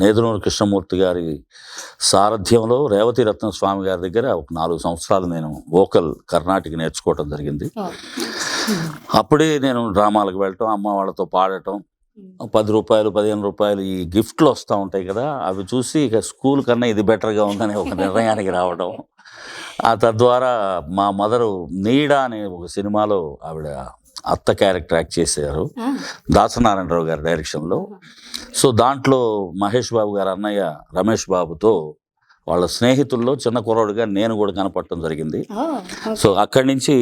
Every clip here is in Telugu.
నేదునూరు కృష్ణమూర్తి గారి సారథ్యంలో రేవతి రత్న స్వామి గారి దగ్గర ఒక 4 సంవత్సరాలు నేను వోకల్ కర్ణాటక నేర్చుకోవటం జరిగింది. అప్పుడే నేను డ్రామాలకు వెళ్ళటం, అమ్మ వాళ్ళతో పాడటం, రూ. 10, రూ. 15 ఈ గిఫ్ట్లు వస్తూ ఉంటాయి కదా, అవి చూసి ఇక స్కూల్ కన్నా ఇది బెటర్గా ఉందని ఒక నిర్ణయానికి రావడం. తద్వారా మా మదరు నీడ అనే ఒక సినిమాలో ఆవిడ అత్త క్యారెక్టర్ యాక్ట్ చేశారు, దాసనారాయణరావు గారి డైరెక్షన్లో. సో దాంట్లో మహేష్ బాబు గారు అన్నయ్య రమేష్ బాబుతో వాళ్ళ స్నేహితుల్లో చిన్న కుర్రాడుగా నేను కూడా కనపడటం జరిగింది. సో అక్కడి నుంచి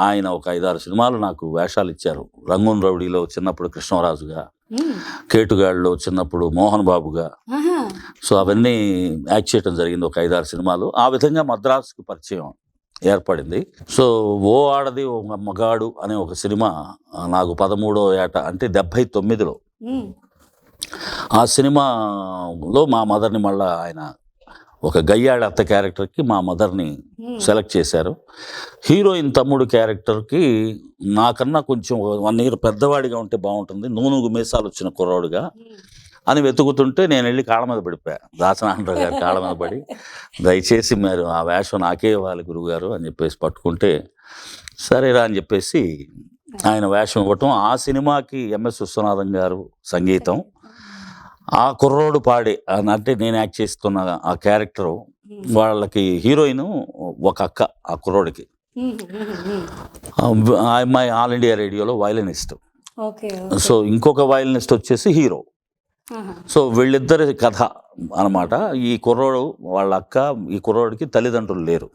ఆయన ఒక 5-6 సినిమాలు నాకు వేషాలు ఇచ్చారు. రంగూన్ రౌడీలో చిన్నప్పుడు కృష్ణరాజుగా, కేటుగాళ్ళలో చిన్నప్పుడు మోహన్ బాబుగా. సో అవన్నీ యాక్ట్ చేయడం జరిగింది, ఒక 5-6 సినిమాలు. ఆ విధంగా మద్రాసుకు పరిచయం ఏర్పడింది. సో ఓ ఆడది ఓ మగాడు అనే ఒక సినిమా నాకు 13వ ఏట అంటే 79లో, ఆ సినిమాలో మా మదర్ని మళ్ళీ ఆయన ఒక గయ్యాడి అత్త క్యారెక్టర్కి మా మదర్ని సెలెక్ట్ చేశారు. హీరోయిన్ తమ్ముడు క్యారెక్టర్కి నాకన్నా కొంచెం 1 year పెద్దవాడిగా ఉంటే బాగుంటుంది, నూనెగు మీసాలు వచ్చిన కుర్రాడుగా అని వెతుకుతుంటే నేను వెళ్ళి కాళ్ళ మీద పడిపోయా. దాసనారాయణరావు గారి కాళ్ళ మీద పడి, దయచేసి మీరు ఆ వేషం నాకే ఇవ్వాలి గురువుగారు అని చెప్పేసి పట్టుకుంటే, సరేరా అని చెప్పేసి ఆయన వేషం ఇవ్వటం. ఆ సినిమాకి ఎంఎస్ విశ్వనాథం గారు సంగీతం, ఆ కుర్రోడు పాడే అంటే నేను యాక్ట్ చేస్తున్న ఆ క్యారెక్టరు, వాళ్ళకి హీరోయిన్ ఒక అక్క ఆ కుర్రోడికి. ఆ అమ్మాయి ఆల్ ఇండియా రేడియోలో వైలనిస్ట్. సో ఇంకొక వైలనిస్ట్ వచ్చేసి హీరో. సో వీళ్ళిద్దరి కథ అన్నమాట. ఈ కుర్రోడు వాళ్ళ అక్క, ఈ కుర్రోడికి తల్లిదండ్రులు లేరు.